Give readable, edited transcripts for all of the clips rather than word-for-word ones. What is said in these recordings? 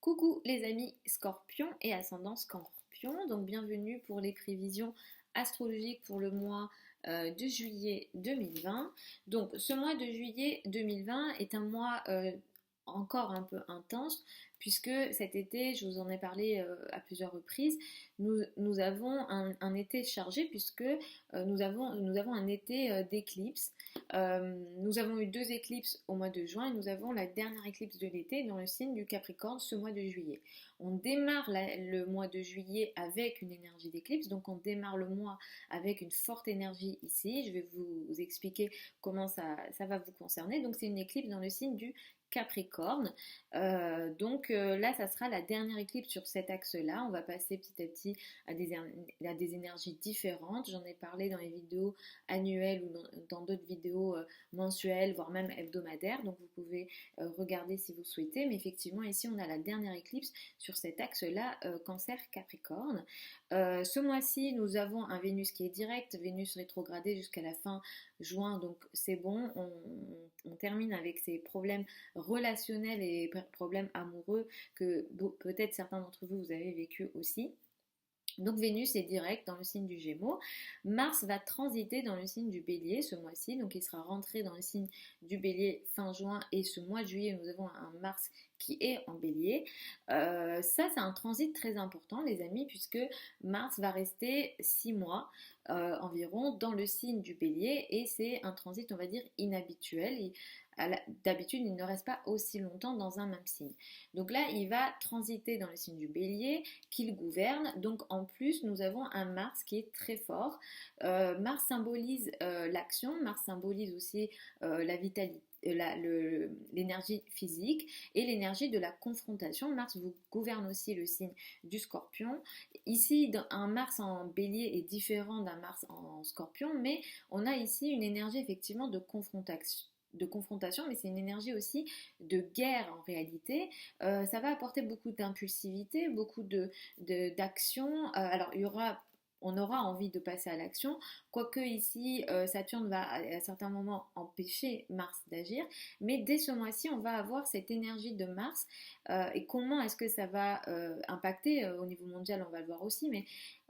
Coucou les amis Scorpion et ascendant Scorpion, donc bienvenue pour les prévisions astrologiques pour le mois de juillet 2020. Donc ce mois de juillet 2020 est un mois encore un peu intense puisque cet été, je vous en ai parlé à plusieurs reprises, nous avons un été chargé puisque nous avons un été d'éclipses. Nous avons eu deux éclipses au mois de juin et nous avons la dernière éclipse de l'été dans le signe du Capricorne ce mois de juillet. On démarre le mois de juillet avec une énergie d'éclipse, donc on démarre le mois avec une forte énergie ici. Je vais vous expliquer comment ça va vous concerner. Donc c'est une éclipse dans le signe du Capricorne. Là, ça sera la dernière éclipse sur cet axe-là. On va passer petit à petit à des énergies différentes. J'en ai parlé dans les vidéos annuelles ou dans d'autres vidéos mensuelles, voire même hebdomadaires. Donc vous pouvez regarder si vous souhaitez. Mais effectivement, ici, on a la dernière éclipse sur cet axe-là, Cancer-Capricorne. Ce mois-ci, nous avons un Vénus qui est direct, Vénus rétrogradé jusqu'à la fin juin. Donc c'est bon, on termine avec ces problèmes relationnels et problèmes amoureux que peut-être certains d'entre vous avez vécu aussi. Donc Vénus est direct dans le signe du Gémeaux. Mars va transiter dans le signe du Bélier ce mois-ci, donc il sera rentré dans le signe du Bélier fin juin et ce mois de juillet nous avons un Mars qui est en Bélier. Ça c'est un transit très important les amis puisque Mars va rester 6 mois environ dans le signe du Bélier et c'est un transit on va dire inhabituel. D'habitude, il ne reste pas aussi longtemps dans un même signe. Donc là, il va transiter dans le signe du Bélier qu'il gouverne. Donc en plus, nous avons un Mars qui est très fort. Mars symbolise l'action, Mars symbolise aussi la vitalité. L'énergie physique et l'énergie de la confrontation. Mars vous gouverne aussi le signe du Scorpion. Ici, un Mars en Bélier est différent d'un Mars en Scorpion, mais on a ici une énergie effectivement de confrontation, mais c'est une énergie aussi de guerre en réalité. Ça va apporter beaucoup d'impulsivité, beaucoup d'action. Alors on aura envie de passer à l'action, quoique ici Saturne va à certains moments empêcher Mars d'agir, mais dès ce mois-ci on va avoir cette énergie de Mars et comment est-ce que ça va impacter au niveau mondial, on va le voir aussi, mais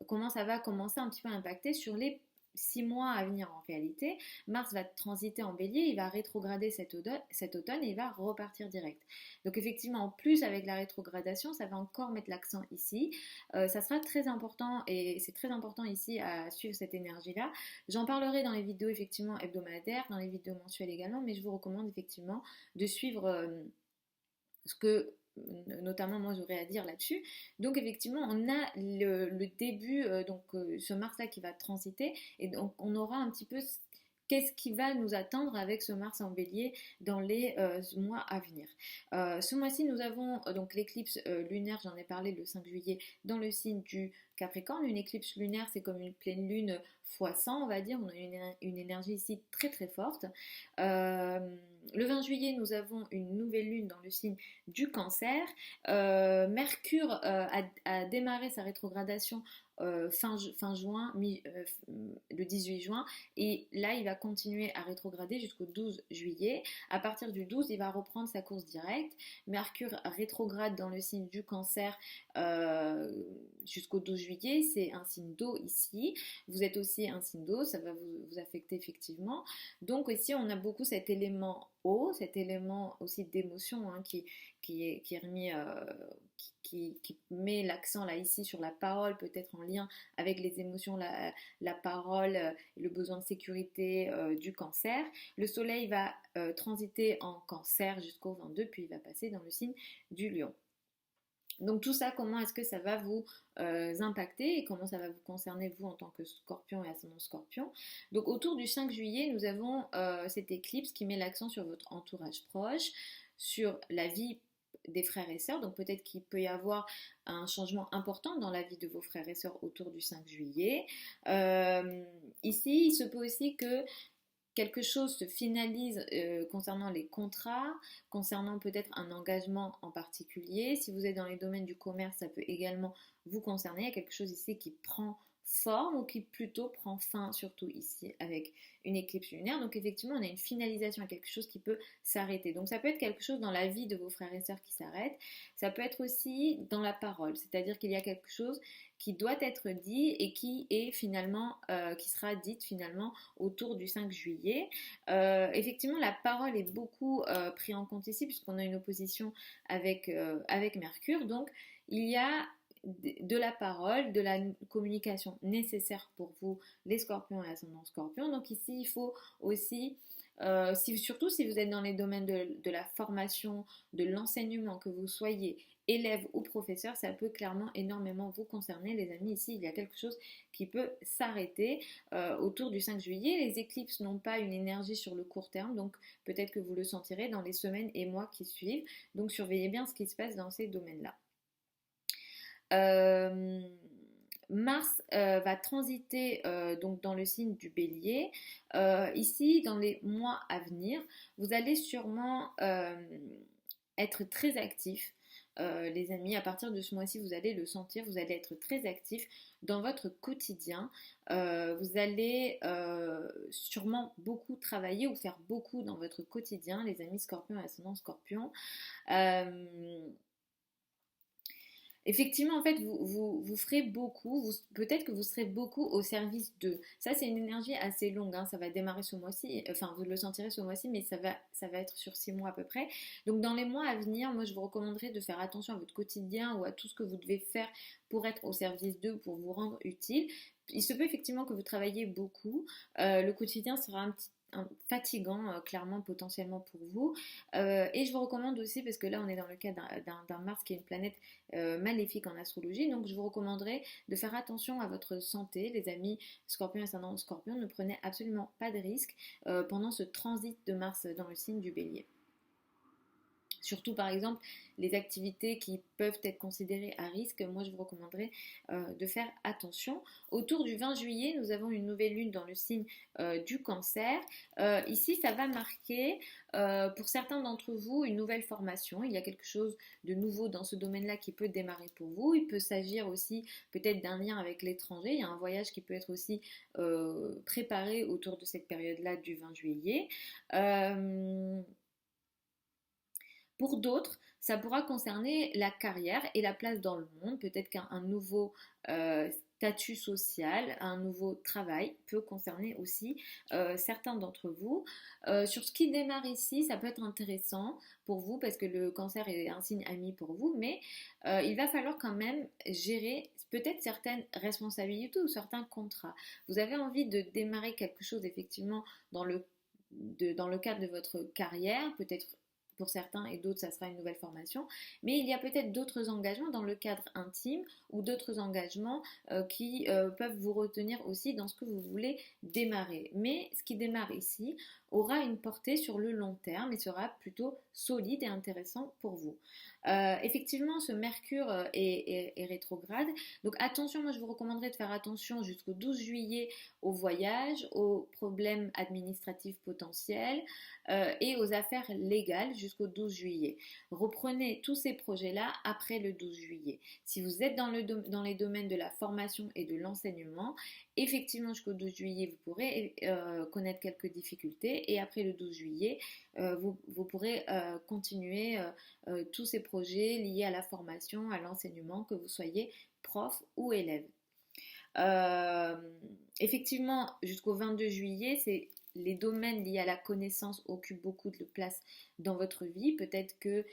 comment ça va commencer un petit peu à impacter sur les 6 mois à venir en réalité. Mars va transiter en Bélier, il va rétrograder cet automne et il va repartir direct. Donc effectivement, en plus avec la rétrogradation, ça va encore mettre l'accent ici. Ça sera très important et c'est très important ici à suivre cette énergie-là. J'en parlerai dans les vidéos effectivement hebdomadaires, dans les vidéos mensuelles également, mais je vous recommande effectivement de suivre ce que notamment moi j'aurais à dire là-dessus. Donc effectivement on a le début, ce Mars là qui va transiter et donc on aura un petit peu qu'est-ce qui va nous attendre avec ce Mars en Bélier dans les mois à venir. Ce mois-ci nous avons donc l'éclipse lunaire, j'en ai parlé le 5 juillet dans le signe du Capricorne. Une éclipse lunaire c'est comme une pleine lune fois 100 on va dire, on a une énergie ici très très forte. Le 20 juillet, nous avons une nouvelle lune dans le signe du Cancer. Mercure a démarré sa rétrogradation fin juin, le 18 juin, et là il va continuer à rétrograder jusqu'au 12 juillet. À partir du 12, il va reprendre sa course directe. Mercure rétrograde dans le signe du Cancer jusqu'au 12 juillet, c'est un signe d'eau ici. Vous êtes aussi un signe d'eau, ça va vous affecter effectivement. Donc ici on a beaucoup cet élément eau, cet élément aussi d'émotion qui est remis, qui met l'accent là ici sur la parole, peut-être en lien avec les émotions, la parole, le besoin de sécurité du Cancer. Le soleil va transiter en Cancer jusqu'au 22, puis il va passer dans le signe du Lion. Donc tout ça, comment est-ce que ça va vous impacter et comment ça va vous concerner vous en tant que Scorpion et ascendant Scorpion. Donc autour du 5 juillet, nous avons cette éclipse qui met l'accent sur votre entourage proche, sur la vie des frères et sœurs. Donc peut-être qu'il peut y avoir un changement important dans la vie de vos frères et sœurs autour du 5 juillet. Ici, il se peut aussi que quelque chose se finalise concernant les contrats, concernant peut-être un engagement en particulier. Si vous êtes dans les domaines du commerce, ça peut également vous concerner. Il y a quelque chose ici qui prend forme ou qui plutôt prend fin, surtout ici avec une éclipse lunaire. Donc effectivement, on a une finalisation à quelque chose qui peut s'arrêter. Donc ça peut être quelque chose dans la vie de vos frères et sœurs qui s'arrête. Ça peut être aussi dans la parole, c'est-à-dire qu'il y a quelque chose qui doit être dit et qui est finalement, qui sera dite finalement autour du 5 juillet. Effectivement, la parole est beaucoup prise en compte ici puisqu'on a une opposition avec Mercure. Donc, il y a de la parole, de la communication nécessaire pour vous, les scorpions et ascendants scorpions. Donc ici, il faut aussi, surtout si vous êtes dans les domaines de la formation, de l'enseignement, que vous soyez élève ou professeur, ça peut clairement énormément vous concerner, les amis. Ici, il y a quelque chose qui peut s'arrêter autour du 5 juillet. Les éclipses n'ont pas une énergie sur le court terme, donc peut-être que vous le sentirez dans les semaines et mois qui suivent. Donc surveillez bien ce qui se passe dans ces domaines-là. Mars va transiter donc dans le signe du Bélier. Ici, dans les mois à venir, vous allez sûrement être très actif. Les amis, à partir de ce mois-ci, vous allez le sentir, vous allez être très actif dans votre quotidien. Vous allez sûrement beaucoup travailler ou faire beaucoup dans votre quotidien, les amis scorpions et ascendant scorpion. Effectivement, en fait, vous ferez beaucoup, peut-être que vous serez beaucoup au service d'eux. Ça, c'est une énergie assez longue, hein, ça va démarrer ce mois-ci, enfin, vous le sentirez ce mois-ci, mais ça va être sur 6 mois à peu près. Donc, dans les mois à venir, moi, je vous recommanderais de faire attention à votre quotidien ou à tout ce que vous devez faire pour être au service d'eux, pour vous rendre utile. Il se peut effectivement que vous travaillez beaucoup, le quotidien sera un petit fatigant clairement potentiellement pour vous et je vous recommande aussi parce que là on est dans le cas d'un Mars qui est une planète maléfique en astrologie, donc je vous recommanderais de faire attention à votre santé, les amis scorpions et ascendant scorpion. Ne prenez absolument pas de risques pendant ce transit de Mars dans le signe du Bélier. Surtout par exemple les activités qui peuvent être considérées à risque, moi je vous recommanderais de faire attention. Autour du 20 juillet, nous avons une nouvelle lune dans le signe du Cancer. Ici, ça va marquer pour certains d'entre vous une nouvelle formation. Il y a quelque chose de nouveau dans ce domaine-là qui peut démarrer pour vous. Il peut s'agir aussi peut-être d'un lien avec l'étranger. Il y a un voyage qui peut être aussi préparé autour de cette période-là du 20 juillet. Pour d'autres, ça pourra concerner la carrière et la place dans le monde. Peut-être qu'un nouveau statut social, un nouveau travail peut concerner aussi certains d'entre vous. Sur ce qui démarre ici, ça peut être intéressant pour vous parce que le cancer est un signe ami pour vous, mais il va falloir quand même gérer peut-être certaines responsabilités ou certains contrats. Vous avez envie de démarrer quelque chose effectivement dans le cadre de votre carrière, peut-être pour certains et d'autres ça sera une nouvelle formation, mais il y a peut-être d'autres engagements dans le cadre intime ou d'autres engagements qui peuvent vous retenir aussi dans ce que vous voulez démarrer. Mais ce qui démarre ici aura une portée sur le long terme et sera plutôt solide et intéressant pour vous. Effectivement, ce Mercure est rétrograde, donc attention, moi je vous recommanderais de faire attention jusqu'au 12 juillet aux voyages, aux problèmes administratifs potentiels et aux affaires légales jusqu'au 12 juillet. Reprenez tous ces projets-là après le 12 juillet. Si vous êtes dans les domaines de la formation et de l'enseignement, effectivement jusqu'au 12 juillet vous pourrez connaître quelques difficultés et après le 12 juillet vous pourrez continuer tous ces projets liés à la formation, à l'enseignement, que vous soyez prof ou élève. Effectivement, jusqu'au 22 juillet, les domaines liés à la connaissance occupent beaucoup de place dans votre vie. Peut-être que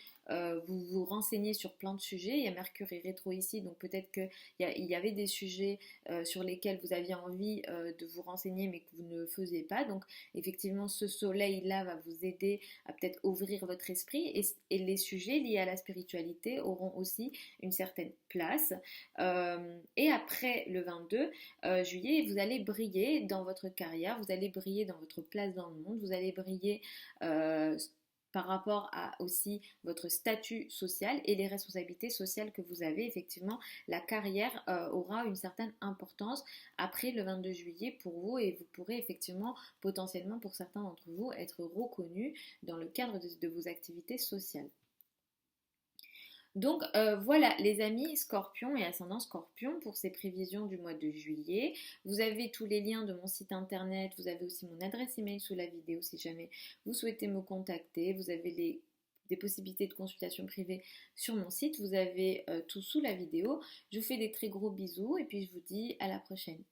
vous vous renseignez sur plein de sujets. Il y a Mercure et rétro ici, donc peut-être qu'il y avait des sujets sur lesquels vous aviez envie de vous renseigner mais que vous ne faisiez pas. Donc effectivement, ce soleil-là va vous aider à peut-être ouvrir votre esprit et les sujets liés à la spiritualité auront aussi une certaine place. Et après le 22 juillet, vous allez briller dans votre carrière, vous allez briller dans votre place dans le monde, vous allez briller par rapport à aussi votre statut social et les responsabilités sociales que vous avez. Effectivement, la carrière aura une certaine importance après le 22 juillet pour vous et vous pourrez effectivement potentiellement pour certains d'entre vous être reconnus dans le cadre de vos activités sociales. Donc voilà les amis Scorpion et ascendant Scorpion pour ces prévisions du mois de juillet. Vous avez tous les liens de mon site internet, vous avez aussi mon adresse email sous la vidéo si jamais vous souhaitez me contacter. Vous avez des possibilités de consultation privée sur mon site, vous avez tout sous la vidéo. Je vous fais des très gros bisous et puis je vous dis à la prochaine.